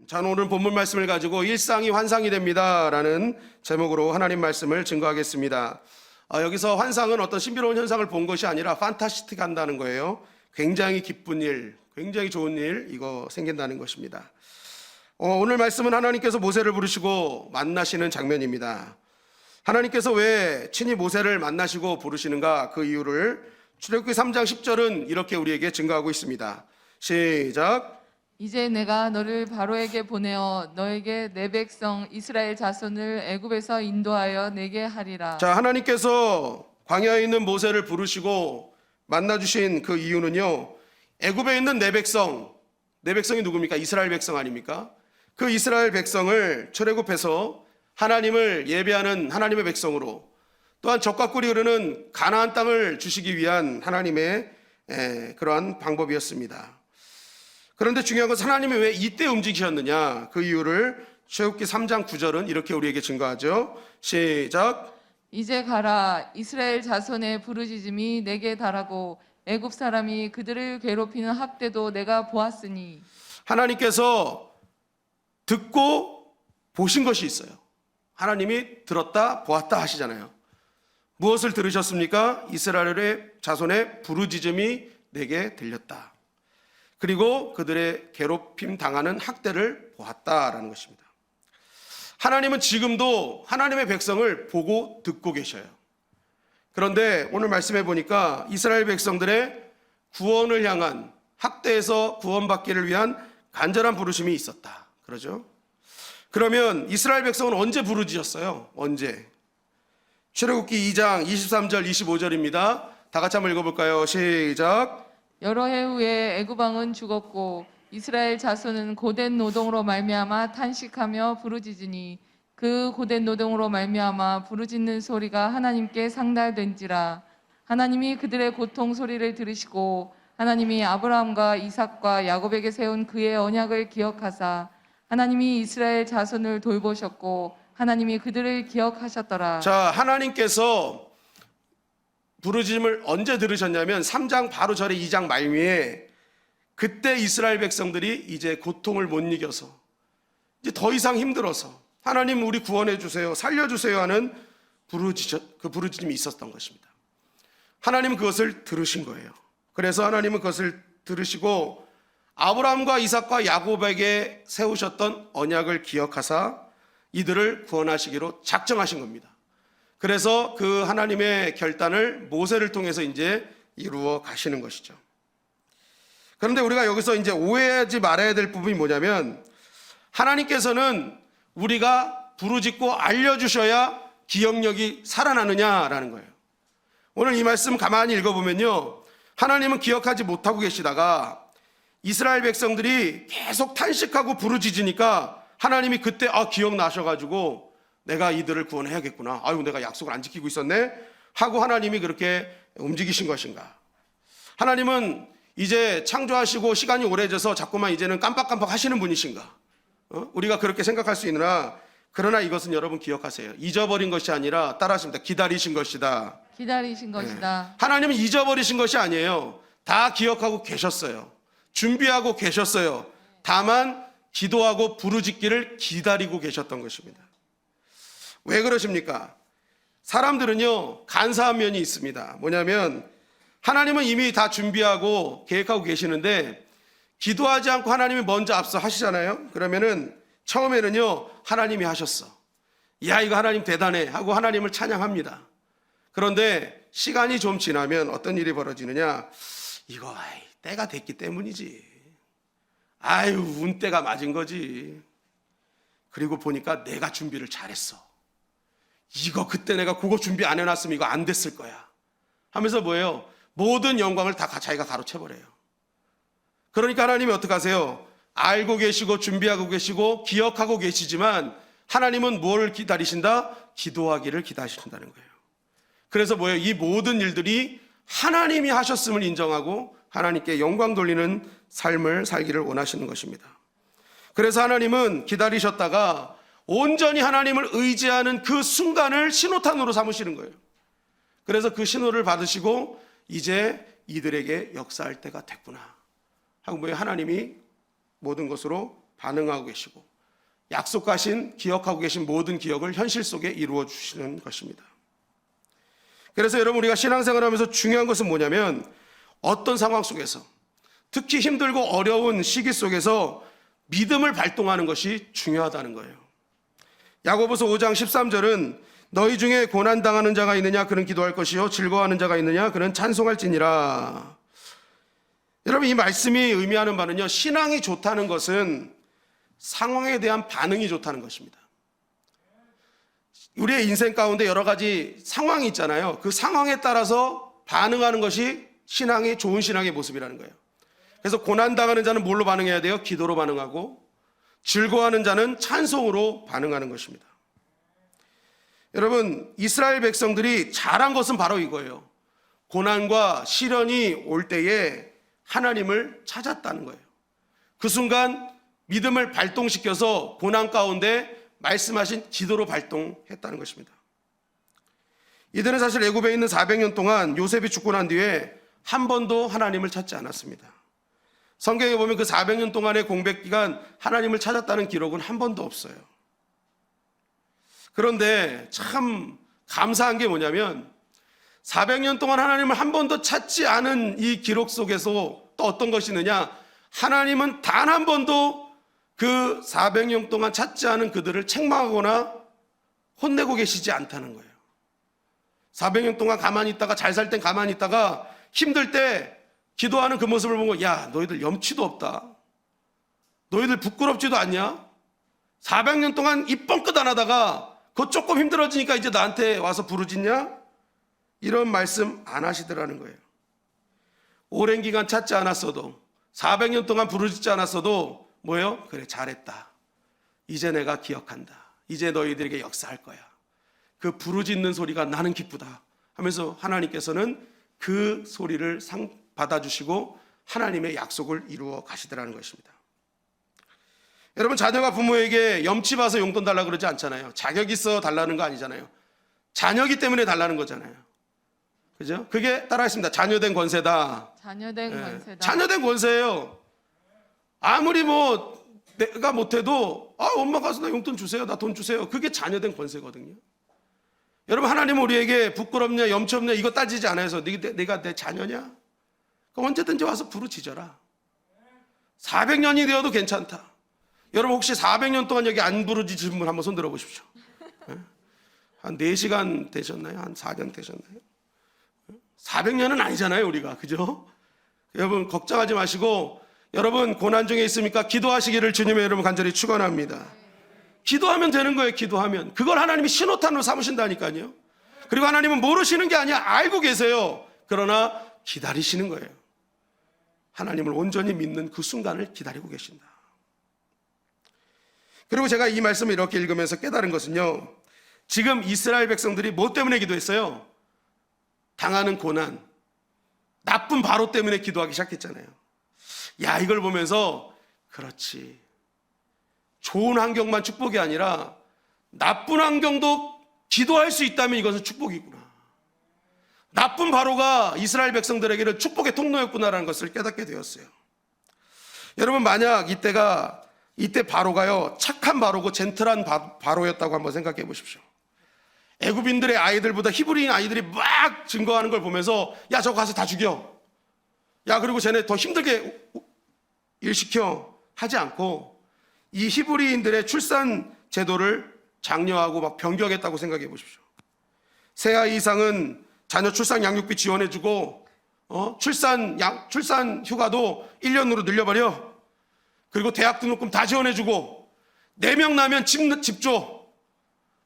저는 오늘 본문 말씀을 가지고 일상이 환상이 됩니다 라는 제목으로 하나님 말씀을 증거하겠습니다. 여기서 환상은 어떤 신비로운 현상을 본 것이 아니라 판타스틱한다는 거예요. 굉장히 기쁜 일, 굉장히 좋은 일 이거 생긴다는 것입니다. 오늘 말씀은 하나님께서 모세를 부르시고 만나시는 장면입니다. 하나님께서 왜 친히 모세를 만나시고 부르시는가, 그 이유를 출애굽기 3장 10절은 이렇게 우리에게 증거하고 있습니다. 시작. 이제 내가 너를 바로에게 보내어 너에게 내 백성 이스라엘 자손을 애굽에서 인도하여 내게 하리라. 자, 하나님께서 광야에 있는 모세를 부르시고 만나주신 그 이유는요, 애굽에 있는 내 백성이 누굽니까? 이스라엘 백성 아닙니까? 그 이스라엘 백성을 출애굽해서 하나님을 예배하는 하나님의 백성으로, 또한 적과 꿀이 흐르는 가나안 땅을 주시기 위한 하나님의 그러한 방법이었습니다. 그런데 중요한 것은 하나님이 왜 이때 움직이셨느냐, 그 이유를 출애굽기 3장 9절은 이렇게 우리에게 증거하죠. 시작. 이제 가라. 이스라엘 자손의 부르짖음이 내게 달하고 애굽 사람이 그들을 괴롭히는 학대도 내가 보았으니. 하나님께서 듣고 보신 것이 있어요. 하나님이 들었다 보았다 하시잖아요. 무엇을 들으셨습니까? 이스라엘의 자손의 부르짖음이 내게 들렸다. 그리고 그들의 괴롭힘 당하는 학대를 보았다라는 것입니다. 하나님은 지금도 하나님의 백성을 보고 듣고 계셔요. 그런데 오늘 말씀해 보니까 이스라엘 백성들의 구원을 향한, 학대에서 구원받기를 위한 간절한 부르심이 있었다. 그러죠? 그러면 이스라엘 백성은 언제 부르짖었어요? 언제? 출애굽기 2장 23절 25절입니다. 다 같이 한번 읽어볼까요? 시작. 여러 해 후에 애굽 왕은 죽었고 이스라엘 자손은 고된 노동으로 말미암아 탄식하며 부르짖으니 그 고된 노동으로 말미암아 부르짖는 소리가 하나님께 상달된지라. 하나님이 그들의 고통 소리를 들으시고 하나님이 아브라함과 이삭과 야곱에게 세운 그의 언약을 기억하사 하나님이 이스라엘 자손을 돌보셨고 하나님이 그들을 기억하셨더라. 자, 하나님께서 부르짖음을 언제 들으셨냐면 3장 바로 절에 2장 말미에, 그때 이스라엘 백성들이 이제 고통을 못 이겨서 이제 더 이상 힘들어서 하나님 우리 구원해 주세요, 살려주세요 하는 그 부르짖음이 있었던 것입니다. 하나님은 그것을 들으신 거예요. 그래서 하나님은 그것을 들으시고 아브라함과 이삭과 야곱에게 세우셨던 언약을 기억하사 이들을 구원하시기로 작정하신 겁니다. 그래서 그 하나님의 결단을 모세를 통해서 이제 이루어 가시는 것이죠. 그런데 우리가 여기서 이제 오해하지 말아야 될 부분이 뭐냐면, 하나님께서는 우리가 부르짖고 알려주셔야 기억력이 살아나느냐라는 거예요. 오늘 이 말씀 가만히 읽어보면요, 하나님은 기억하지 못하고 계시다가 이스라엘 백성들이 계속 탄식하고 부르짖으니까 하나님이 그때 기억나셔가지고 내가 이들을 구원해야겠구나, 아유 내가 약속을 안 지키고 있었네 하고 하나님이 그렇게 움직이신 것인가? 하나님은 이제 창조하시고 시간이 오래져서 자꾸만 이제는 깜빡깜빡 하시는 분이신가? 우리가 그렇게 생각할 수 있으나, 그러나 이것은 여러분 기억하세요. 잊어버린 것이 아니라, 따라하십니다, 기다리신 것이다. 기다리신 것이다. 하나님은 잊어버리신 것이 아니에요. 다 기억하고 계셨어요. 준비하고 계셨어요. 다만 기도하고 부르짖기를 기다리고 계셨던 것입니다. 왜 그러십니까? 사람들은요, 간사한 면이 있습니다. 뭐냐면 하나님은 이미 다 준비하고 계획하고 계시는데 기도하지 않고 하나님이 먼저 앞서 하시잖아요. 그러면은 처음에는요, 하나님이 하셨어, 야 이거 하나님 대단해 하고 하나님을 찬양합니다. 그런데 시간이 좀 지나면 어떤 일이 벌어지느냐, 이거 때가 됐기 때문이지, 아유 운때가 맞은 거지, 그리고 보니까 내가 준비를 잘했어, 이거 그때 내가 그거 준비 안 해놨으면 이거 안 됐을 거야 하면서 뭐예요? 모든 영광을 다 자기가 가로채버려요. 그러니까 하나님이 어떻게 하세요? 알고 계시고 준비하고 계시고 기억하고 계시지만 하나님은 뭘 기다리신다? 기도하기를 기다리신다는 거예요. 그래서 뭐예요? 이 모든 일들이 하나님이 하셨음을 인정하고 하나님께 영광 돌리는 삶을 살기를 원하시는 것입니다. 그래서 하나님은 기다리셨다가 온전히 하나님을 의지하는 그 순간을 신호탄으로 삼으시는 거예요. 그래서 그 신호를 받으시고 이제 이들에게 역사할 때가 됐구나 하고 뭐예요? 하나님이 모든 것으로 반응하고 계시고 약속하신 기억하고 계신 모든 기억을 현실 속에 이루어 주시는 것입니다. 그래서 여러분 우리가 신앙생활하면서 중요한 것은 뭐냐면 어떤 상황 속에서 특히 힘들고 어려운 시기 속에서 믿음을 발동하는 것이 중요하다는 거예요. 야고보서 5장 13절은 너희 중에 고난당하는 자가 있느냐 그는 기도할 것이요 즐거워하는 자가 있느냐 그는 찬송할지니라. 여러분 이 말씀이 의미하는 바는요, 신앙이 좋다는 것은 상황에 대한 반응이 좋다는 것입니다. 우리의 인생 가운데 여러 가지 상황이 있잖아요. 그 상황에 따라서 반응하는 것이 신앙이 좋은 신앙의 모습이라는 거예요. 그래서 고난당하는 자는 뭘로 반응해야 돼요? 기도로 반응하고 즐거워하는 자는 찬송으로 반응하는 것입니다. 여러분 이스라엘 백성들이 잘한 것은 바로 이거예요. 고난과 시련이 올 때에 하나님을 찾았다는 거예요. 그 순간 믿음을 발동시켜서 고난 가운데 말씀하신 기도로 발동했다는 것입니다. 이들은 사실 애굽에 있는 400년 동안 요셉이 죽고 난 뒤에 한 번도 하나님을 찾지 않았습니다. 성경에 보면 그 400년 동안의 공백 기간 하나님을 찾았다는 기록은 한 번도 없어요. 그런데 참 감사한 게 뭐냐면 400년 동안 하나님을 한 번도 찾지 않은 이 기록 속에서 또 어떤 것이 있느냐, 하나님은 단 한 번도 그 400년 동안 찾지 않은 그들을 책망하거나 혼내고 계시지 않다는 거예요. 400년 동안 가만히 있다가 잘 살 땐 가만히 있다가 힘들 때 기도하는 그 모습을 보고 야 너희들 염치도 없다, 너희들 부끄럽지도 않냐, 400년 동안 입 뻥끗 안 하다가 그거 조금 힘들어지니까 이제 나한테 와서 부르짖냐, 이런 말씀 안 하시더라는 거예요. 오랜 기간 찾지 않았어도 400년 동안 부르짖지 않았어도 뭐예요? 그래 잘했다, 이제 내가 기억한다, 이제 너희들에게 역사할 거야, 그 부르짖는 소리가 나는 기쁘다 하면서 하나님께서는 그 소리를 받아주시고 하나님의 약속을 이루어 가시더라는 것입니다. 여러분 자녀가 부모에게 염치 봐서 용돈 달라고 그러지 않잖아요. 자격 있어 달라는 거 아니잖아요. 자녀기 때문에 달라는 거잖아요. 그죠? 그게 따라했습니다. 자녀된 권세다. 자녀된 권세다. 자녀된 권세예요. 아무리 뭐 내가 못해도 엄마 가서 나 용돈 주세요, 나 돈 주세요, 그게 자녀된 권세거든요. 여러분 하나님은 우리에게 부끄럽냐 염치 없냐 이거 따지지 않아서 네가 내 자녀냐? 그럼 언제든지 와서 부르짖어라. 400년이 되어도 괜찮다. 여러분 혹시 400년 동안 여기 안 부르짖으신 분 한번 손 들어보십시오. 한 4시간 되셨나요? 한 4년 되셨나요? 400년은 아니잖아요 우리가, 그죠? 여러분 걱정하지 마시고 여러분 고난 중에 있습니까? 기도하시기를 주님의 여러분 간절히 축원합니다. 기도하면 되는 거예요. 기도하면 그걸 하나님이 신호탄으로 삼으신다니까요. 그리고 하나님은 모르시는 게 아니야, 알고 계세요. 그러나 기다리시는 거예요. 하나님을 온전히 믿는 그 순간을 기다리고 계신다. 그리고 제가 이 말씀을 이렇게 읽으면서 깨달은 것은요, 지금 이스라엘 백성들이 뭐 때문에 기도했어요? 당하는 고난, 나쁜 바로 때문에 기도하기 시작했잖아요. 야, 이걸 보면서 그렇지, 좋은 환경만 축복이 아니라 나쁜 환경도 기도할 수 있다면 이것은 축복이구나, 나쁜 바로가 이스라엘 백성들에게는 축복의 통로였구나라는 것을 깨닫게 되었어요. 여러분 만약 이때 바로가요 착한 바로고 젠틀한 바로였다고 한번 생각해 보십시오. 애굽인들의 아이들보다 히브리인 아이들이 막 증거하는 걸 보면서 야 저거 가서 다 죽여, 야 그리고 쟤네 더 힘들게 일시켜 하지 않고 이 히브리인들의 출산 제도를 장려하고 막 변경했다고 생각해 보십시오. 세 아이 이상은 자녀 출산 양육비 지원해주고 출산 휴가도 1년으로 늘려버려. 그리고 대학 등록금 다 지원해주고 4명 나면 집 줘.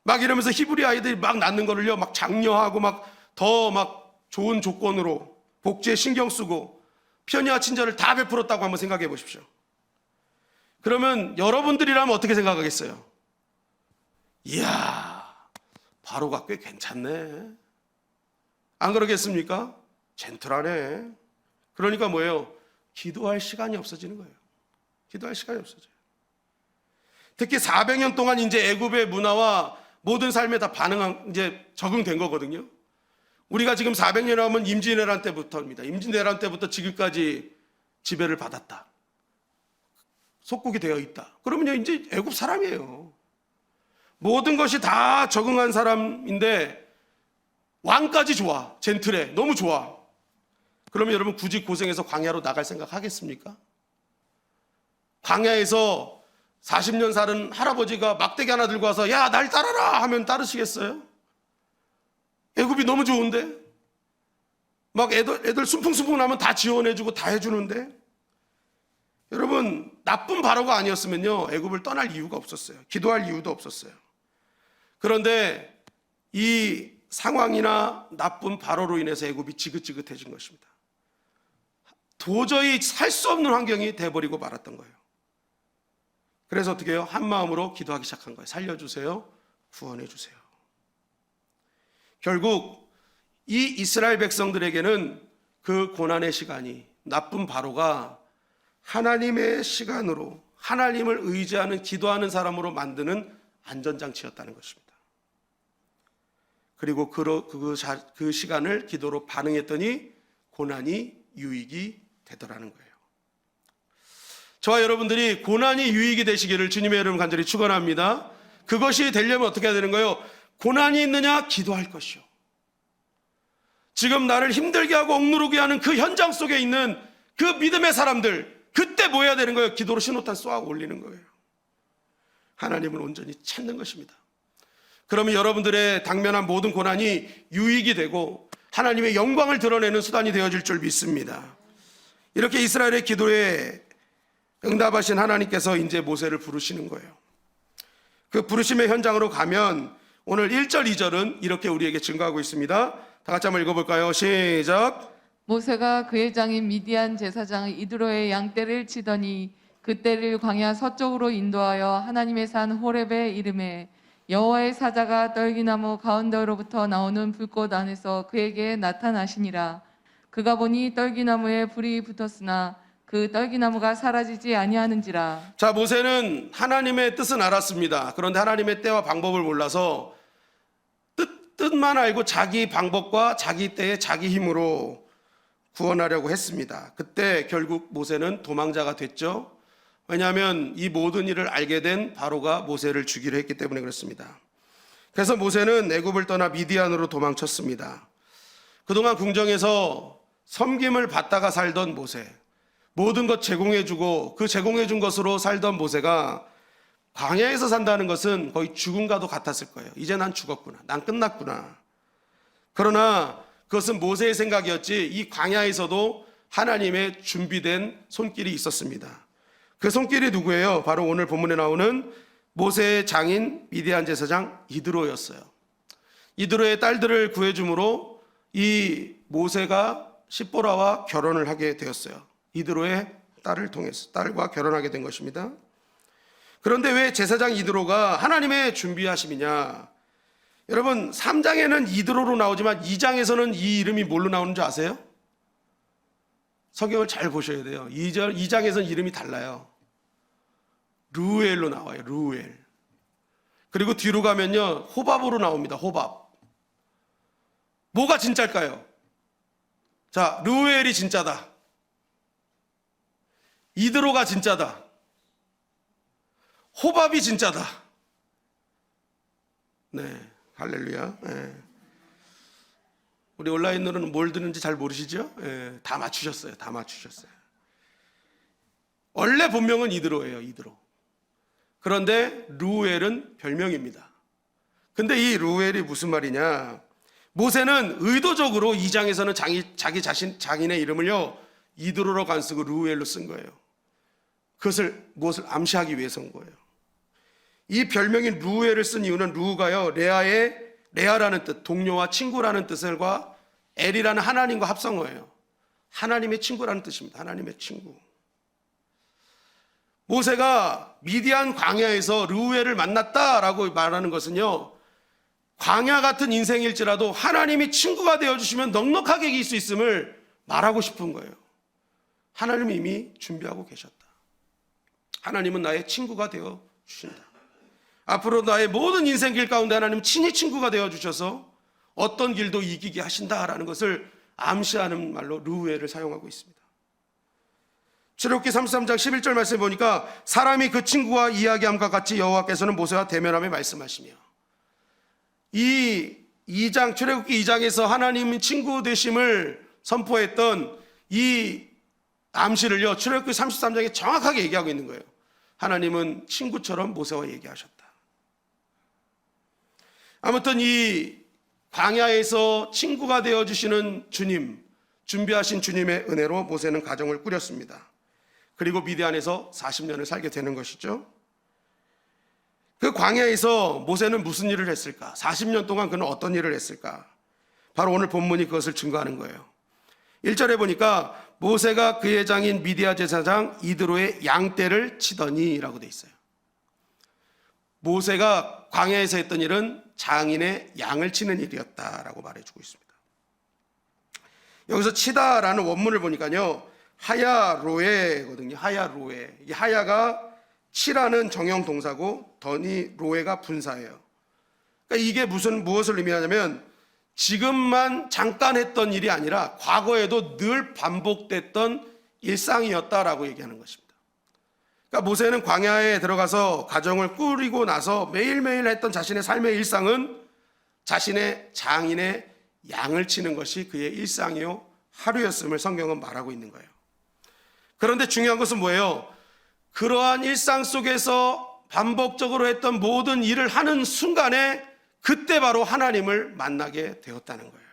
막 이러면서 히브리 아이들이 막 낳는 거를요 막 장려하고 막 더 막 좋은 조건으로 복지에 신경 쓰고 편의와 친절을 다 베풀었다고 한번 생각해 보십시오. 그러면 여러분들이라면 어떻게 생각하겠어요? 이야, 바로가 꽤 괜찮네, 안 그러겠습니까? 젠틀하네. 그러니까 뭐예요? 기도할 시간이 없어지는 거예요. 기도할 시간이 없어져요. 특히 400년 동안 이제 애굽의 문화와 모든 삶에 다 이제 적응된 거거든요. 우리가 지금 400년 하면 임진왜란 때부터입니다. 임진왜란 때부터 지금까지 지배를 받았다. 속국이 되어 있다. 그러면요 이제 애굽 사람이에요. 모든 것이 다 적응한 사람인데 왕까지 좋아. 젠틀해. 너무 좋아. 그러면 여러분 굳이 고생해서 광야로 나갈 생각 하겠습니까? 광야에서 40년 사는 할아버지가 막대기 하나 들고 와서 야, 날 따라라 하면 따르시겠어요? 애굽이 너무 좋은데? 막 애들 순풍순풍 나면 다 지원해주고 다 해주는데? 여러분, 나쁜 바로가 아니었으면요 애굽을 떠날 이유가 없었어요. 기도할 이유도 없었어요. 그런데 이 상황이나 나쁜 바로로 인해서 애굽이 지긋지긋해진 것입니다. 도저히 살 수 없는 환경이 돼버리고 말았던 거예요. 그래서 어떻게 해요? 한 마음으로 기도하기 시작한 거예요. 살려주세요. 구원해주세요. 결국 이 이스라엘 백성들에게는 그 고난의 시간이, 나쁜 바로가 하나님의 시간으로, 하나님을 의지하는 기도하는 사람으로 만드는 안전장치였다는 것입니다. 그리고 그 시간을 기도로 반응했더니 고난이 유익이 되더라는 거예요. 저와 여러분들이 고난이 유익이 되시기를 주님의 이름으로 간절히 축원합니다. 그것이 되려면 어떻게 해야 되는 거예요? 고난이 있느냐? 기도할 것이요. 지금 나를 힘들게 하고 억누르게 하는 그 현장 속에 있는 그 믿음의 사람들, 그때 뭐 해야 되는 거예요? 기도로 신호탄 쏘아 올리는 거예요. 하나님을 온전히 찾는 것입니다. 그러면 여러분들의 당면한 모든 고난이 유익이 되고 하나님의 영광을 드러내는 수단이 되어질 줄 믿습니다. 이렇게 이스라엘의 기도에 응답하신 하나님께서 이제 모세를 부르시는 거예요. 그 부르심의 현장으로 가면 오늘 1절, 2절은 이렇게 우리에게 증거하고 있습니다. 다 같이 한번 읽어볼까요? 시작. 모세가 그의 장인 미디안 제사장 이드로의 양떼를 치더니 그 떼를 광야 서쪽으로 인도하여 하나님의 산 호렙에 이르매 여호와의 사자가 떨기나무 가운데로부터 나오는 불꽃 안에서 그에게 나타나시니라. 그가 보니 떨기나무에 불이 붙었으나 그 떨기나무가 사라지지 아니하는지라. 자, 모세는 하나님의 뜻은 알았습니다. 그런데 하나님의 때와 방법을 몰라서 뜻만 알고 자기 방법과 자기 때의 자기 힘으로 구원하려고 했습니다. 그때 결국 모세는 도망자가 됐죠. 왜냐하면 이 모든 일을 알게 된 바로가 모세를 죽이려 했기 때문에 그렇습니다. 그래서 모세는 애굽을 떠나 미디안으로 도망쳤습니다. 그동안 궁정에서 섬김을 받다가 살던 모세, 모든 것 제공해주고 그 제공해준 것으로 살던 모세가 광야에서 산다는 것은 거의 죽음과도 같았을 거예요. 이제 난 죽었구나. 난 끝났구나. 그러나 그것은 모세의 생각이었지 이 광야에서도 하나님의 준비된 손길이 있었습니다. 그 손길이 누구예요? 바로 오늘 본문에 나오는 모세의 장인 미디안 제사장 이드로였어요. 이드로의 딸들을 구해줌으로 이 모세가 십보라와 결혼을 하게 되었어요. 이드로의 딸을 통해서 딸과 결혼하게 된 것입니다. 그런데 왜 제사장 이드로가 하나님의 준비하심이냐? 여러분 3장에는 이드로로 나오지만 2장에서는 이 이름이 뭘로 나오는 줄 아세요? 성경을 잘 보셔야 돼요. 2장에서는 이름이 달라요. 루엘로 나와요. 루엘. 그리고 뒤로 가면요 호밥으로 나옵니다. 호밥. 뭐가 진짜일까요? 자, 루엘이 진짜다. 이드로가 진짜다. 호밥이 진짜다. 네, 할렐루야. 네. 우리 온라인으로는 뭘 듣는지 잘 모르시죠? 네, 다 맞추셨어요. 다 맞추셨어요. 원래 본명은 이드로예요. 이드로. 그런데 루엘은 별명입니다. 근데 이 루엘이 무슨 말이냐? 모세는 의도적으로 2장에서는 자기의 이름을요 이드로로 안 쓰고 루엘로 쓴 거예요. 그것을 무엇을 암시하기 위해서인 거예요. 이 별명인 루엘을 쓴 이유는 루가요 레아라는 뜻, 동료와 친구라는 뜻과 엘이라는 하나님과 합성어예요. 하나님의 친구라는 뜻입니다. 하나님의 친구. 모세가 미디안 광야에서 루엘을 만났다라고 말하는 것은요 광야 같은 인생일지라도 하나님이 친구가 되어주시면 넉넉하게 이길 수 있음을 말하고 싶은 거예요. 하나님이 이미 준비하고 계셨다. 하나님은 나의 친구가 되어주신다. 앞으로 나의 모든 인생길 가운데 하나님 친히 친구가 되어주셔서 어떤 길도 이기게 하신다라는 것을 암시하는 말로 루엘을 사용하고 있습니다. 출애굽기 33장 11절 말씀에 보니까 사람이 그 친구와 이야기함과 같이 여호와께서는 모세와 대면하며 말씀하시며, 이 2장 출애굽기 2장에서 하나님이 친구 되심을 선포했던 이 암시를요 출애굽기 33장에 정확하게 얘기하고 있는 거예요. 하나님은 친구처럼 모세와 얘기하셨다. 아무튼 이 광야에서 친구가 되어주시는 주님, 준비하신 주님의 은혜로 모세는 가정을 꾸렸습니다. 그리고 미디안에서 40년을 살게 되는 것이죠. 그 광야에서 모세는 무슨 일을 했을까? 40년 동안 그는 어떤 일을 했을까? 바로 오늘 본문이 그것을 증거하는 거예요. 1절에 보니까 모세가 그의 장인 미디안 제사장 이드로의 양떼를 치더니 라고 돼 있어요. 모세가 광야에서 했던 일은 장인의 양을 치는 일이었다라고 말해주고 있습니다. 여기서 치다라는 원문을 보니까요 하야로에거든요. 하야로에. 이 하야가 치라는 정형 동사고 더니 로에가 분사예요. 그러니까 이게 무엇을 의미하냐면 지금만 잠깐 했던 일이 아니라 과거에도 늘 반복됐던 일상이었다라고 얘기하는 것입니다. 그러니까 모세는 광야에 들어가서 가정을 꾸리고 나서 매일매일 했던 자신의 삶의 일상은 자신의 장인의 양을 치는 것이 그의 일상이요 하루였음을 성경은 말하고 있는 거예요. 그런데 중요한 것은 뭐예요? 그러한 일상 속에서 반복적으로 했던 모든 일을 하는 순간에 그때 바로 하나님을 만나게 되었다는 거예요.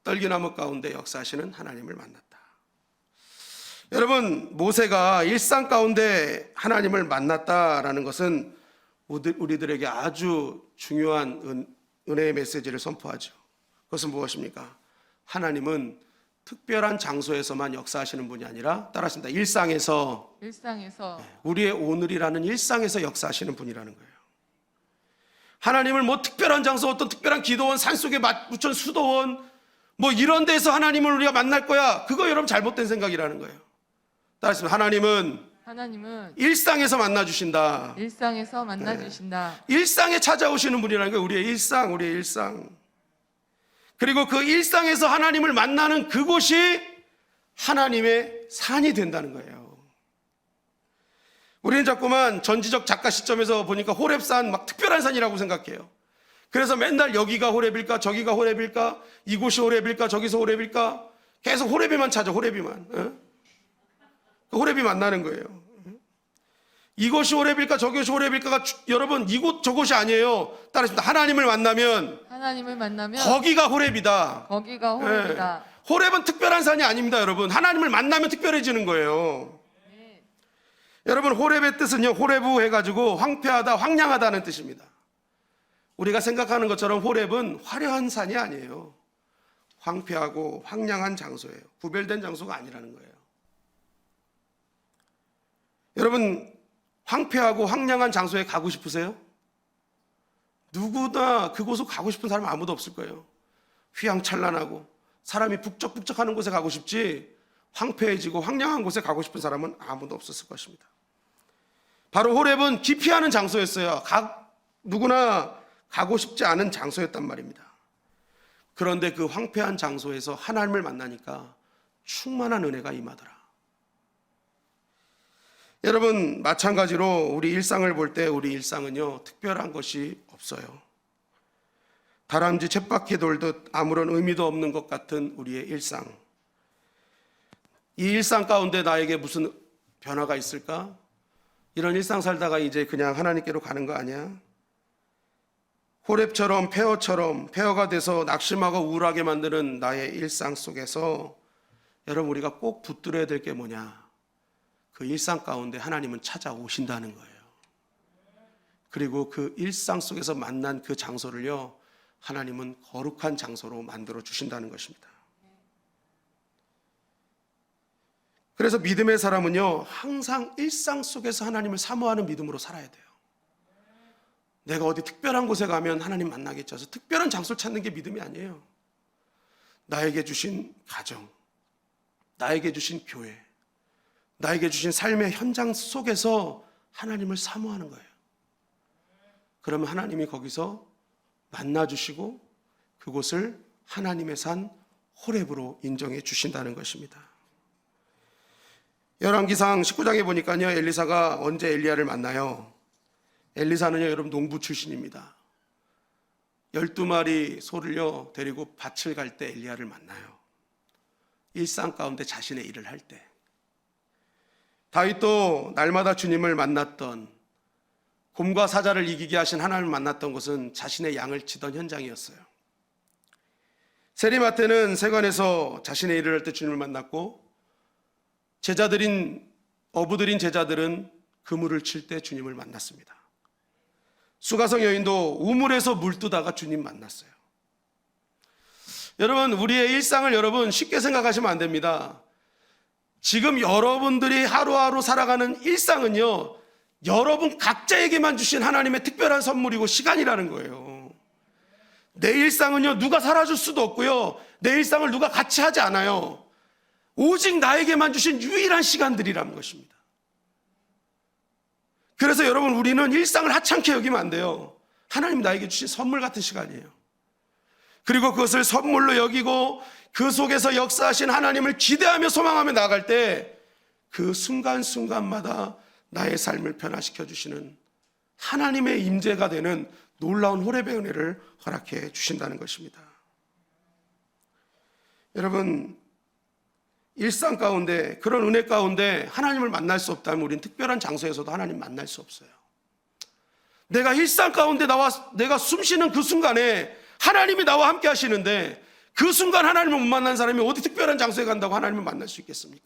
떨기나무 가운데 역사하시는 하나님을 만났다. 여러분, 모세가 일상 가운데 하나님을 만났다라는 것은 우리들에게 아주 중요한 은혜의 메시지를 선포하죠. 그것은 무엇입니까? 하나님은 특별한 장소에서만 역사하시는 분이 아니라 따라하십니다. 일상에서 우리의 오늘이라는 일상에서 역사하시는 분이라는 거예요. 하나님을 뭐 특별한 장소, 어떤 특별한 기도원, 산속에 묻힌 수도원 뭐 이런 데서 하나님을 우리가 만날 거야. 그거 여러분 잘못된 생각이라는 거예요. 따라하십니다. 하나님은 일상에서 만나 주신다. 일상에서 만나 주신다. 일상에 찾아오시는 분이라는 거예요. 우리의 일상. 그리고 그 일상에서 하나님을 만나는 그곳이 하나님의 산이 된다는 거예요. 우리는 자꾸만 전지적 작가 시점에서 보니까 호렙산 막 특별한 산이라고 생각해요. 그래서 맨날 여기가 호렙일까 저기가 호렙일까 이곳이 호렙일까 저기서 호렙일까 계속 호렙이만 찾아. 호렙이만. 호렙이 만나는 거예요. 이것이 호렙일까 저것이 호렙일까가 여러분 이곳 저곳이 아니에요. 따라합니다. 하나님을 만나면 거기가 호렙이다. 호렙은 특별한 산이 아닙니다. 여러분 하나님을 만나면 특별해지는 거예요. 네. 여러분 호렙의 뜻은요 호레부 해가지고 황폐하다 황량하다는 뜻입니다. 우리가 생각하는 것처럼 호렙은 화려한 산이 아니에요. 황폐하고 황량한 장소예요. 구별된 장소가 아니라는 거예요. 여러분 황폐하고 황량한 장소에 가고 싶으세요? 누구나 그곳을 가고 싶은 사람은 아무도 없을 거예요. 휘황찬란하고 사람이 북적북적하는 곳에 가고 싶지 황폐해지고 황량한 곳에 가고 싶은 사람은 아무도 없었을 것입니다. 바로 호렙은 기피하는 장소였어요. 누구나 가고 싶지 않은 장소였단 말입니다. 그런데 그 황폐한 장소에서 하나님을 만나니까 충만한 은혜가 임하더라. 여러분 마찬가지로 우리 일상을 볼 때 우리 일상은요 특별한 것이 없어요. 다람쥐 쳇바퀴 돌듯 아무런 의미도 없는 것 같은 우리의 일상. 이 일상 가운데 나에게 무슨 변화가 있을까? 이런 일상 살다가 이제 그냥 하나님께로 가는 거 아니야? 호렙처럼 폐허가 돼서 낙심하고 우울하게 만드는 나의 일상 속에서 여러분 우리가 꼭 붙들어야 될 게 뭐냐? 그 일상 가운데 하나님은 찾아오신다는 거예요. 그리고 그 일상 속에서 만난 그 장소를요 하나님은 거룩한 장소로 만들어 주신다는 것입니다. 그래서 믿음의 사람은요 항상 일상 속에서 하나님을 사모하는 믿음으로 살아야 돼요. 내가 어디 특별한 곳에 가면 하나님 만나겠지 해서 특별한 장소를 찾는 게 믿음이 아니에요. 나에게 주신 가정, 나에게 주신 교회, 나에게 주신 삶의 현장 속에서 하나님을 사모하는 거예요. 그러면 하나님이 거기서 만나주시고 그곳을 하나님의 산 호렙으로 인정해 주신다는 것입니다. 열왕기상 19장에 보니까요, 엘리사가 언제 엘리야를 만나요? 엘리사는요, 여러분 농부 출신입니다. 12마리 소를요 데리고 밭을 갈 때 엘리야를 만나요. 일상 가운데 자신의 일을 할 때. 다윗도 날마다 주님을 만났던, 곰과 사자를 이기게 하신 하나님을 만났던 곳은 자신의 양을 치던 현장이었어요. 세리마태는 세관에서 자신의 일을 할 때 주님을 만났고, 어부들인 제자들은 그물을 칠 때 주님을 만났습니다. 수가성 여인도 우물에서 물 뜨다가 주님 만났어요. 여러분, 우리의 일상을 여러분 쉽게 생각하시면 안 됩니다. 지금 여러분들이 하루하루 살아가는 일상은요, 여러분 각자에게만 주신 하나님의 특별한 선물이고 시간이라는 거예요. 내 일상은요, 누가 살아줄 수도 없고요, 내 일상을 누가 같이 하지 않아요. 오직 나에게만 주신 유일한 시간들이라는 것입니다. 그래서 여러분, 우리는 일상을 하찮게 여기면 안 돼요. 하나님 나에게 주신 선물 같은 시간이에요. 그리고 그것을 선물로 여기고 그 속에서 역사하신 하나님을 기대하며 소망하며 나아갈 때 그 순간순간마다 나의 삶을 변화시켜 주시는 하나님의 임재가 되는 놀라운 호렙의 은혜를 허락해 주신다는 것입니다. 여러분, 일상 가운데, 그런 은혜 가운데 하나님을 만날 수 없다면 우리는 특별한 장소에서도 하나님 만날 수 없어요. 내가 일상 가운데 내가 숨 쉬는 그 순간에 하나님이 나와 함께 하시는데, 그 순간 하나님을 못 만난 사람이 어디 특별한 장소에 간다고 하나님을 만날 수 있겠습니까?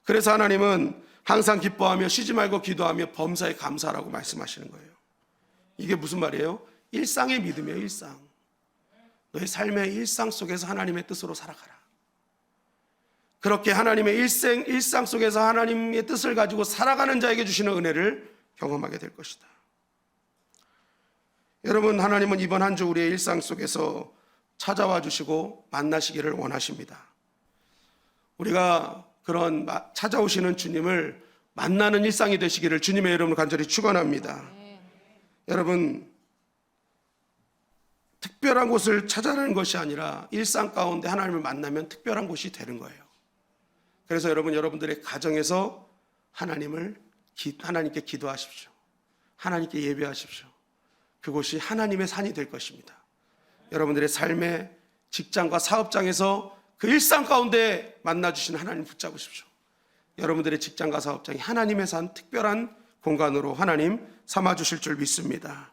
그래서 하나님은 항상 기뻐하며 쉬지 말고 기도하며 범사에 감사하라고 말씀하시는 거예요. 이게 무슨 말이에요? 일상의 믿음이에요. 일상. 너의 삶의 일상 속에서 하나님의 뜻으로 살아가라. 그렇게 하나님의 일상 속에서 하나님의 뜻을 가지고 살아가는 자에게 주시는 은혜를 경험하게 될 것이다. 여러분, 하나님은 이번 한 주 우리의 일상 속에서 찾아와 주시고 만나시기를 원하십니다. 우리가 그런 찾아오시는 주님을 만나는 일상이 되시기를 주님의 이름으로 간절히 축원합니다. 여러분, 특별한 곳을 찾아내는 것이 아니라 일상 가운데 하나님을 만나면 특별한 곳이 되는 거예요. 그래서 여러분들의 가정에서 하나님께 기도하십시오. 하나님께 예배하십시오. 그곳이 하나님의 산이 될 것입니다. 여러분들의 삶의 직장과 사업장에서 그 일상 가운데 만나주신 하나님 붙잡으십시오. 여러분들의 직장과 사업장이 하나님의 산, 특별한 공간으로 하나님 삼아주실 줄 믿습니다.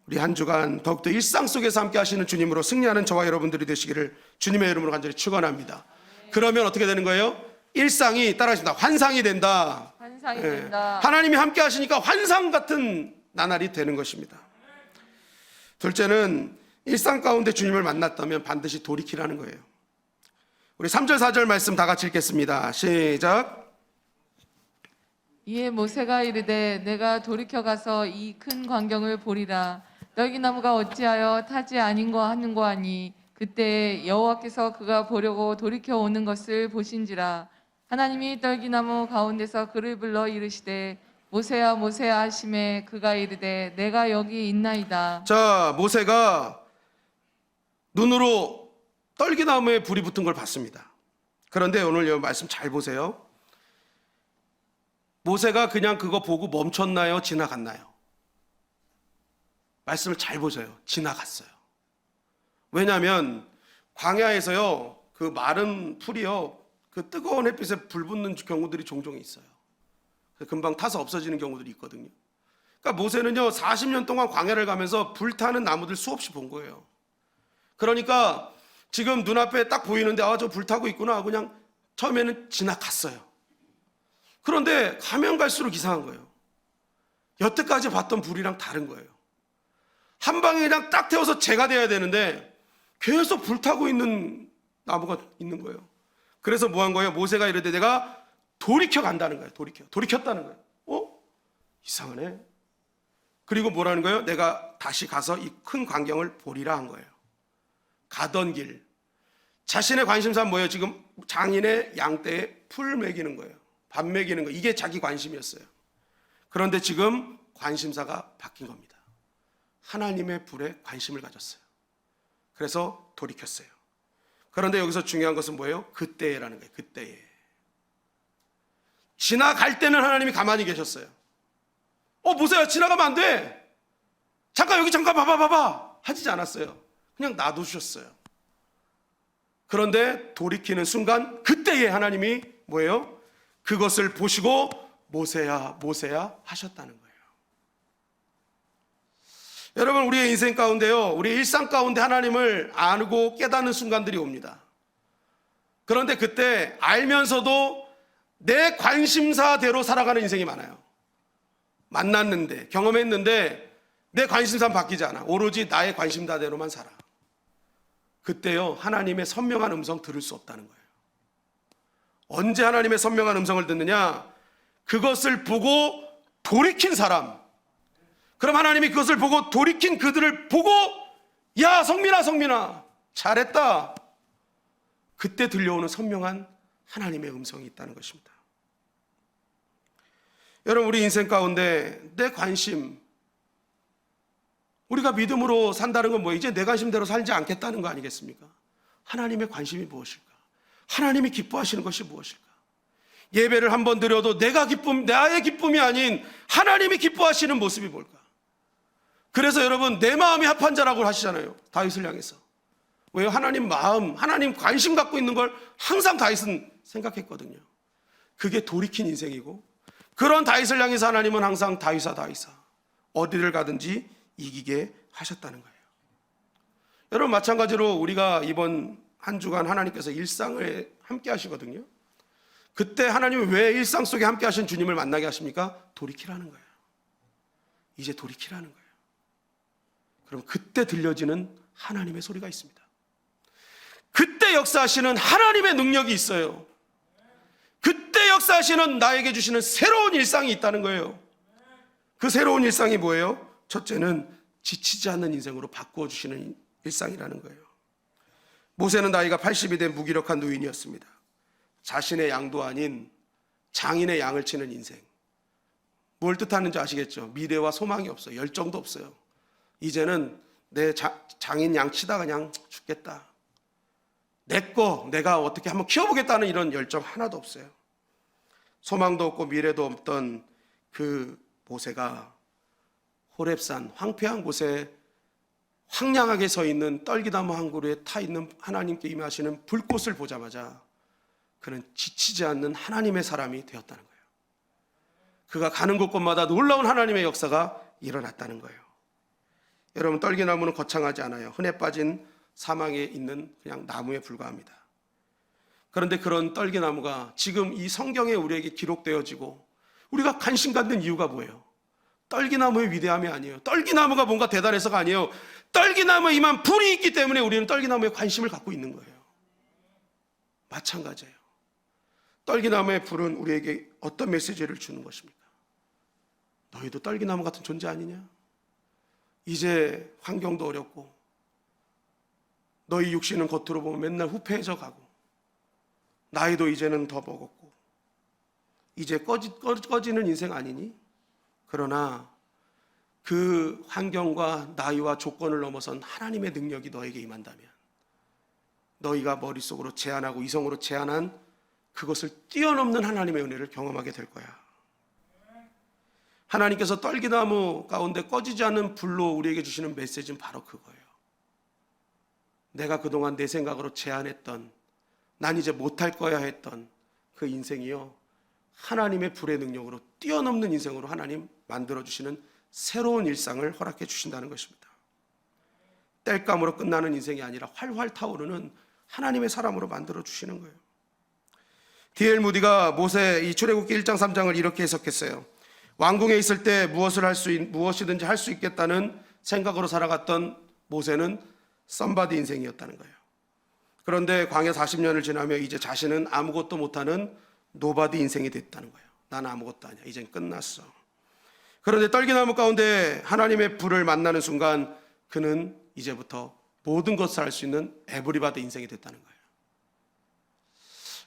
우리 한 주간 더욱더 일상 속에서 함께 하시는 주님으로 승리하는 저와 여러분들이 되시기를 주님의 이름으로 간절히 축원합니다. 그러면 어떻게 되는 거예요? 일상이 따라하신다. 환상이 된다. 환상이 된다. 하나님이 함께 하시니까 환상 같은 나날이 되는 것입니다. 둘째는 일상 가운데 주님을 만났다면 반드시 돌이키라는 거예요. 우리 3절 4절 말씀 다 같이 읽겠습니다. 시작. 이에 모세가 이르되 내가 돌이켜 가서 이 큰 광경을 보리라. 떨기나무가 어찌하여 타지 아닌고 하는고 하니 그때 여호와께서 그가 보려고 돌이켜 오는 것을 보신지라. 하나님이 떨기나무 가운데서 그를 불러 이르시되 모세야 모세야 하시매 그가 이르되 내가 여기 있나이다. 자, 모세가 눈으로 떨기나무에 불이 붙은 걸 봤습니다. 그런데 오늘 이 말씀 잘 보세요. 모세가 그냥 그거 보고 멈췄나요? 지나갔나요? 말씀을 잘 보세요. 지나갔어요. 왜냐하면 광야에서요, 그 마른 풀이요, 그 뜨거운 햇빛에 불 붙는 경우들이 종종 있어요. 금방 타서 없어지는 경우들이 있거든요. 그러니까 모세는요 40년 동안 광야를 가면서 불타는 나무들 수없이 본 거예요. 그러니까 지금 눈앞에 딱 보이는데 저 불타고 있구나, 그냥 처음에는 지나갔어요. 그런데 가면 갈수록 이상한 거예요. 여태까지 봤던 불이랑 다른 거예요. 한 방에 그냥 딱 태워서 재가 돼야 되는데 계속 불타고 있는 나무가 있는 거예요. 그래서 뭐 한 거예요? 모세가 이르되 내가 돌이켜 간다는 거예요. 돌이켰다는 거예요. 이상하네. 그리고 뭐라는 거예요? 내가 다시 가서 이 큰 광경을 보리라 한 거예요. 가던 길, 자신의 관심사는 뭐예요? 지금 장인의 양떼에 풀 먹이는 거예요. 밥 먹이는 거, 이게 자기 관심이었어요. 그런데 지금 관심사가 바뀐 겁니다. 하나님의 불에 관심을 가졌어요. 그래서 돌이켰어요. 그런데 여기서 중요한 것은 뭐예요? 그때라는 거예요. 그때에. 지나갈 때는 하나님이 가만히 계셨어요. 모세야 지나가면 안 돼. 잠깐 여기 잠깐 봐봐 하지 않았어요. 그냥 놔두셨어요. 그런데 돌이키는 순간 그때에 하나님이 뭐예요? 그것을 보시고 모세야 하셨다는 거예요. 여러분, 우리의 인생 가운데요, 우리 일상 가운데 하나님을 알고 깨닫는 순간들이 옵니다. 그런데 그때 알면서도 내 관심사대로 살아가는 인생이 많아요. 만났는데, 경험했는데 내 관심사는 바뀌지 않아. 오로지 나의 관심사대로만 살아. 그때요, 하나님의 선명한 음성 들을 수 없다는 거예요. 언제 하나님의 선명한 음성을 듣느냐? 그것을 보고 돌이킨 사람. 그럼 하나님이 그것을 보고 돌이킨 그들을 보고, 야 성민아 잘했다. 그때 들려오는 선명한 하나님의 음성이 있다는 것입니다. 여러분, 우리 인생 가운데 내 관심, 우리가 믿음으로 산다는 건 뭐예요? 이제 내 관심대로 살지 않겠다는 거 아니겠습니까? 하나님의 관심이 무엇일까? 하나님이 기뻐하시는 것이 무엇일까? 예배를 한번 드려도 나의 기쁨이 아닌 하나님이 기뻐하시는 모습이 뭘까? 그래서 여러분, 내 마음이 합한 자라고 하시잖아요. 다윗을 향해서. 왜요? 하나님 마음, 하나님 관심 갖고 있는 걸 항상 다윗은 생각했거든요. 그게 돌이킨 인생이고, 그런 다윗을 향해서 하나님은 항상 다윗아 어디를 가든지 이기게 하셨다는 거예요. 여러분, 마찬가지로 우리가 이번 한 주간 하나님께서 일상을 함께 하시거든요. 그때 하나님이 왜 일상 속에 함께 하신 주님을 만나게 하십니까? 돌이키라는 거예요. 이제 돌이키라는 거예요. 그럼 그때 들려지는 하나님의 소리가 있습니다. 그때 역사하시는 하나님의 능력이 있어요. 그때 역사하시는 나에게 주시는 새로운 일상이 있다는 거예요. 그 새로운 일상이 뭐예요? 첫째는 지치지 않는 인생으로 바꾸어 주시는 일상이라는 거예요. 모세는 나이가 80이 된 무기력한 노인이었습니다. 자신의 양도 아닌 장인의 양을 치는 인생. 뭘 뜻하는지 아시겠죠? 미래와 소망이 없어요. 열정도 없어요. 이제는 내 장인 양 치다 그냥 죽겠다. 내가 어떻게 한번 키워보겠다는 이런 열정 하나도 없어요. 소망도 없고 미래도 없던 그 모세가 호렙산 황폐한 곳에 황량하게 서 있는 떨기나무 한 그루에 타 있는 하나님께 임하시는 불꽃을 보자마자 그는 지치지 않는 하나님의 사람이 되었다는 거예요. 그가 가는 곳곳마다 놀라운 하나님의 역사가 일어났다는 거예요. 여러분, 떨기나무는 거창하지 않아요. 흔해 빠진 사망에 있는 그냥 나무에 불과합니다. 그런데 그런 떨기나무가 지금 이 성경에 우리에게 기록되어지고 우리가 관심 갖는 이유가 뭐예요? 떨기나무의 위대함이 아니에요. 떨기나무가 뭔가 대단해서가 아니에요. 떨기나무에 임한 불이 있기 때문에 우리는 떨기나무에 관심을 갖고 있는 거예요. 마찬가지예요. 떨기나무의 불은 우리에게 어떤 메시지를 주는 것입니까? 너희도 떨기나무 같은 존재 아니냐? 이제 환경도 어렵고 너희 육신은 겉으로 보면 맨날 후패해져 가고 나이도 이제는 더 먹었고 이제 꺼지는 인생 아니니? 그러나 그 환경과 나이와 조건을 넘어선 하나님의 능력이 너에게 임한다면 너희가 머릿속으로 제안하고 이성으로 제안한 그것을 뛰어넘는 하나님의 은혜를 경험하게 될 거야. 하나님께서 떨기나무 가운데 꺼지지 않는 불로 우리에게 주시는 메시지는 바로 그거예요. 내가 그동안 내 생각으로 제안했던, 난 이제 못할 거야 했던 그 인생이요, 하나님의 불의 능력으로 뛰어넘는 인생으로 하나님 만들어주시는 새로운 일상을 허락해 주신다는 것입니다. 땔감으로 끝나는 인생이 아니라 활활 타오르는 하나님의 사람으로 만들어주시는 거예요. D.L. 무디가 모세 이 출애굽기 1장 3장을 이렇게 해석했어요. 왕궁에 있을 때 무엇이든지 할 수 있겠다는 생각으로 살아갔던 모세는 썸바디 인생이었다는 거예요. 그런데 광야 40년을 지나며 이제 자신은 아무것도 못하는 노바디 인생이 됐다는 거예요. 나는 아무것도 아니야. 이젠 끝났어. 그런데 떨기나무 가운데 하나님의 불을 만나는 순간 그는 이제부터 모든 것을 할 수 있는 에브리바디 인생이 됐다는 거예요.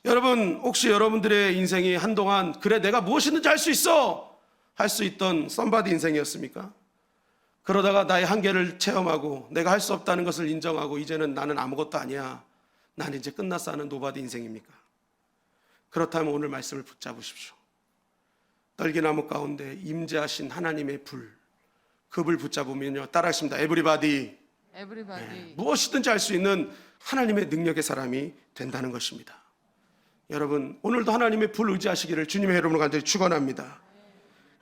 여러분, 혹시 여러분들의 인생이 한동안 그래 내가 무엇이든지 할 수 있어 할 수 있던 썸바디 인생이었습니까? 그러다가 나의 한계를 체험하고 내가 할 수 없다는 것을 인정하고 이제는 나는 아무것도 아니야, 나는 이제 끝났어 하는 노바디 인생입니까? 그렇다면 오늘 말씀을 붙잡으십시오. 떨기나무 가운데 임재하신 하나님의 불, 그 불 붙잡으면요, 따라하십니다. 에브리바디. Everybody. 무엇이든지 할 수 있는 하나님의 능력의 사람이 된다는 것입니다. 여러분, 오늘도 하나님의 불 의지하시기를 주님의 이름으로 간절히 축원합니다.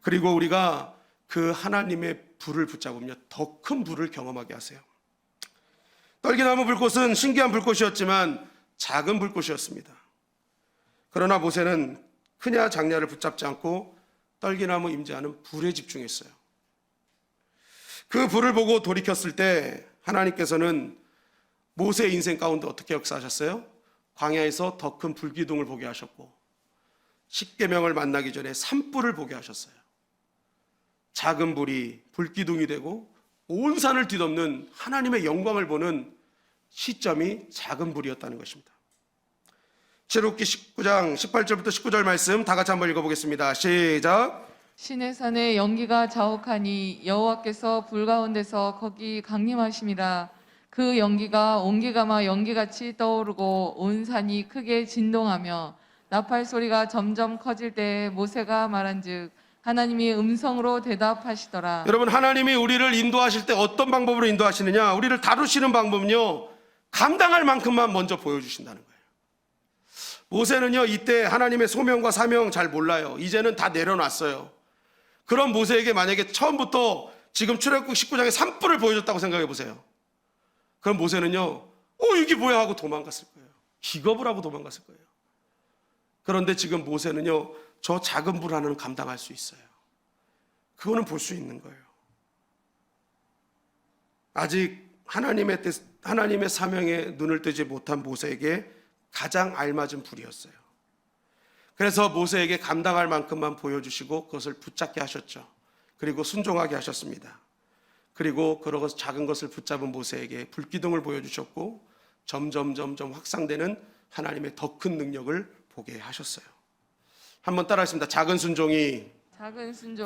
그리고 우리가 그 하나님의 불을 붙잡으며 더 큰 불을 경험하게 하세요. 떨기나무 불꽃은 신기한 불꽃이었지만 작은 불꽃이었습니다. 그러나 모세는 크냐 작냐를 붙잡지 않고 떨기나무 임재하는 불에 집중했어요. 그 불을 보고 돌이켰을 때 하나님께서는 모세의 인생 가운데 어떻게 역사하셨어요? 광야에서 더 큰 불기둥을 보게 하셨고, 십계명을 만나기 전에 산불을 보게 하셨어요. 작은 불이 불기둥이 되고 온 산을 뒤덮는 하나님의 영광을 보는 시점이 작은 불이었다는 것입니다. 출애굽기 19장 18절부터 19절 말씀 다 같이 한번 읽어보겠습니다. 시작. 신의 산에 연기가 자욱하니 여호와께서 불 가운데서 거기 강림하심이라. 그 연기가 옹기가마 연기같이 떠오르고 온 산이 크게 진동하며 나팔 소리가 점점 커질 때에 모세가 말한즉 하나님이 음성으로 대답하시더라. 여러분, 하나님이 우리를 인도하실 때 어떤 방법으로 인도하시느냐? 우리를 다루시는 방법은요, 감당할 만큼만 먼저 보여주신다는 거예요. 모세는요, 이때 하나님의 소명과 사명 잘 몰라요. 이제는 다 내려놨어요. 그런 모세에게 만약에 처음부터 지금 출애굽 19장에 산불을 보여줬다고 생각해 보세요. 그럼 모세는요, 이게 뭐야 하고 도망갔을 거예요. 기겁을 하고 도망갔을 거예요. 그런데 지금 모세는요, 저 작은 불 하나는 감당할 수 있어요. 그거는 볼 수 있는 거예요. 아직 하나님의 사명에 눈을 뜨지 못한 모세에게 가장 알맞은 불이었어요. 그래서 모세에게 감당할 만큼만 보여주시고 그것을 붙잡게 하셨죠. 그리고 순종하게 하셨습니다. 그리고 그러고 작은 것을 붙잡은 모세에게 불기둥을 보여주셨고 점점 확산되는 하나님의 더 큰 능력을 보게 하셨어요. 한번 따라하겠습니다. 작은 순종이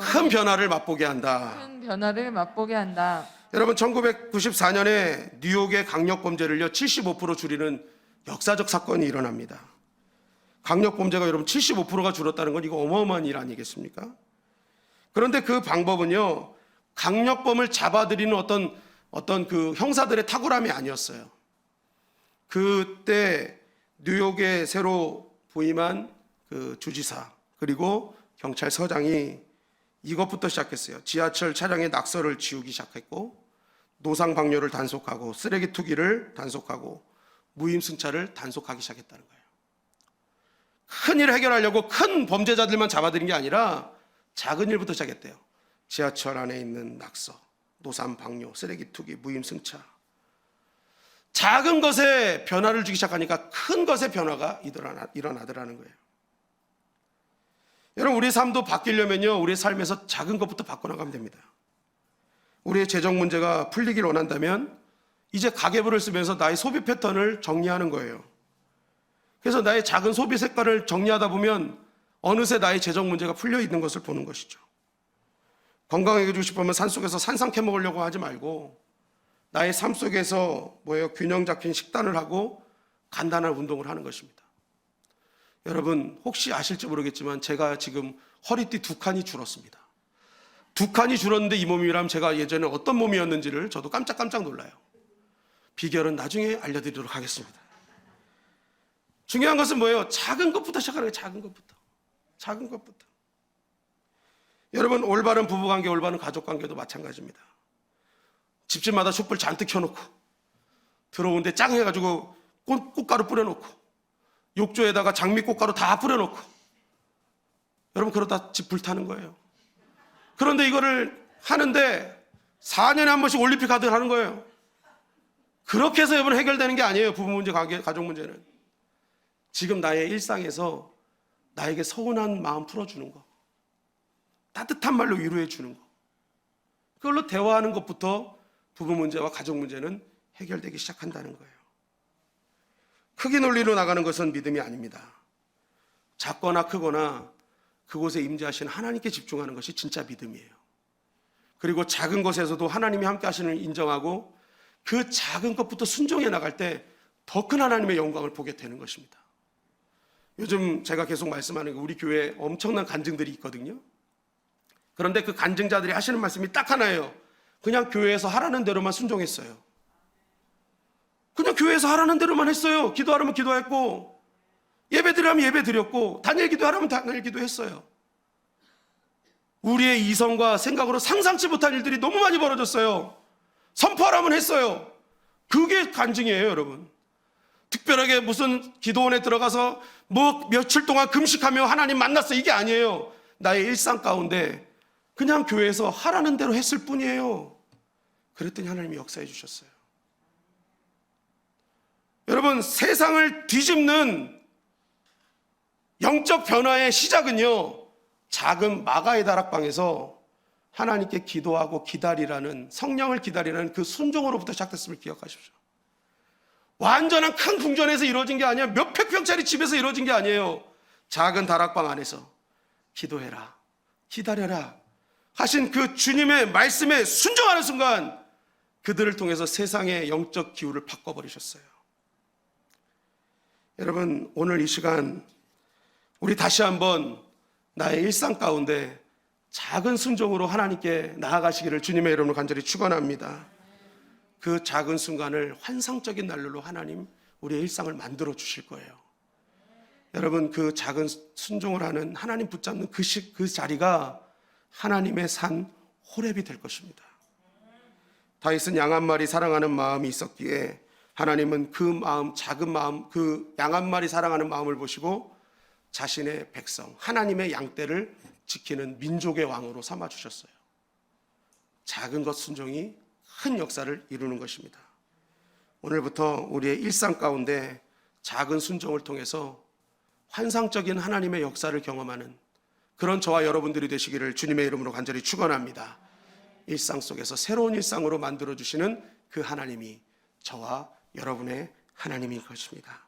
큰 변화를 맛보게 한다. 큰 변화를 맛보게 한다. 여러분, 1994년에 뉴욕의 강력범죄를요 75% 줄이는 역사적 사건이 일어납니다. 강력범죄가 여러분 75%가 줄었다는 건 이거 어마어마한 일 아니겠습니까? 그런데 그 방법은요, 강력범을 잡아들이는 어떤 그 형사들의 탁월함이 아니었어요. 그때 뉴욕에 새로 부임한 그 주지사 그리고 경찰서장이 이것부터 시작했어요. 지하철 차량의 낙서를 지우기 시작했고, 노상 방뇨를 단속하고, 쓰레기 투기를 단속하고, 무임승차를 단속하기 시작했다는 거예요. 큰 일을 해결하려고 큰 범죄자들만 잡아들인 게 아니라 작은 일부터 시작했대요. 지하철 안에 있는 낙서, 노상 방뇨, 쓰레기 투기, 무임승차. 작은 것에 변화를 주기 시작하니까 큰 것에 변화가 일어나더라는 거예요. 여러분, 우리 삶도 바뀌려면요, 우리의 삶에서 작은 것부터 바꿔나가면 됩니다. 우리의 재정 문제가 풀리길 원한다면 이제 가계부를 쓰면서 나의 소비 패턴을 정리하는 거예요. 그래서 나의 작은 소비 색깔을 정리하다 보면 어느새 나의 재정 문제가 풀려 있는 것을 보는 것이죠. 건강해지고 싶으면 산속에서 산삼 캐 먹으려고 하지 말고 나의 삶 속에서 균형 잡힌 식단을 하고 간단한 운동을 하는 것입니다. 여러분, 혹시 아실지 모르겠지만 제가 지금 허리띠 2칸이 줄었습니다. 2칸이 줄었는데 이 몸이라면 제가 예전에 어떤 몸이었는지를 저도 깜짝 놀라요. 비결은 나중에 알려드리도록 하겠습니다. 중요한 것은 뭐예요? 작은 것부터 시작하는 거예요. 작은 것부터. 여러분, 올바른 부부관계, 올바른 가족관계도 마찬가지입니다. 집집마다 촛불 잔뜩 켜놓고 들어오는데 짱 해가지고 꽃가루 뿌려놓고 욕조에다가 장미꽃가루 다 뿌려놓고, 여러분, 그러다 집 불타는 거예요. 그런데 이거를 하는데 4년에 한 번씩 올림픽 하듯 하는 거예요. 그렇게 해서 여러분 해결되는 게 아니에요. 부부 문제, 가족 문제는. 지금 나의 일상에서 나에게 서운한 마음 풀어주는 거, 따뜻한 말로 위로해 주는 거, 그걸로 대화하는 것부터 부부 문제와 가족 문제는 해결되기 시작한다는 거예요. 크기 논리로 나가는 것은 믿음이 아닙니다. 작거나 크거나 그곳에 임재하시는 하나님께 집중하는 것이 진짜 믿음이에요. 그리고 작은 것에서도 하나님이 함께 하시는 걸 인정하고 그 작은 것부터 순종해 나갈 때 더 큰 하나님의 영광을 보게 되는 것입니다. 요즘 제가 계속 말씀하는 게 우리 교회에 엄청난 간증들이 있거든요. 그런데 그 간증자들이 하시는 말씀이 딱 하나예요. 그냥 교회에서 하라는 대로만 순종했어요. 그냥 교회에서 하라는 대로만 했어요. 기도하라면 기도했고, 예배 드리라면 예배 드렸고, 단일 기도하라면 단일 기도했어요. 우리의 이성과 생각으로 상상치 못한 일들이 너무 많이 벌어졌어요. 선포하라면 했어요. 그게 간증이에요, 여러분. 특별하게 무슨 기도원에 들어가서 뭐 며칠 동안 금식하며 하나님 만났어, 이게 아니에요. 나의 일상 가운데 그냥 교회에서 하라는 대로 했을 뿐이에요. 그랬더니 하나님이 역사해 주셨어요. 여러분, 세상을 뒤집는 영적 변화의 시작은요, 작은 마가의 다락방에서 하나님께 기도하고 기다리라는, 성령을 기다리라는 그 순종으로부터 시작됐음을 기억하십시오. 완전한 큰 궁전에서 이루어진 게 아니야. 몇백 평짜리 집에서 이루어진 게 아니에요. 작은 다락방 안에서 기도해라, 기다려라 하신 그 주님의 말씀에 순종하는 순간 그들을 통해서 세상의 영적 기후를 바꿔버리셨어요. 여러분, 오늘 이 시간 우리 다시 한번 나의 일상 가운데 작은 순종으로 하나님께 나아가시기를 주님의 이름으로 간절히 축원합니다. 그 작은 순간을 환상적인 날로 하나님 우리의 일상을 만들어 주실 거예요. 여러분, 그 작은 순종을 하는, 하나님 붙잡는 그 자리가 하나님의 산 호렙이 될 것입니다. 다윗은 양 한 마리 사랑하는 마음이 있었기에 하나님은 그 마음, 작은 마음, 그 양 한 마리 사랑하는 마음을 보시고 자신의 백성, 하나님의 양떼를 지키는 민족의 왕으로 삼아 주셨어요. 작은 것 순종이 큰 역사를 이루는 것입니다. 오늘부터 우리의 일상 가운데 작은 순종을 통해서 환상적인 하나님의 역사를 경험하는 그런 저와 여러분들이 되시기를 주님의 이름으로 간절히 축원합니다. 일상 속에서 새로운 일상으로 만들어주시는 그 하나님이 저와 여러분의 하나님인 것입니다.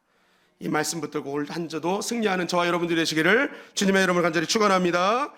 이 말씀 붙들고 올 한 주도 승리하는 저와 여러분들이 되시기를 주님의 이름으로 간절히 축원합니다.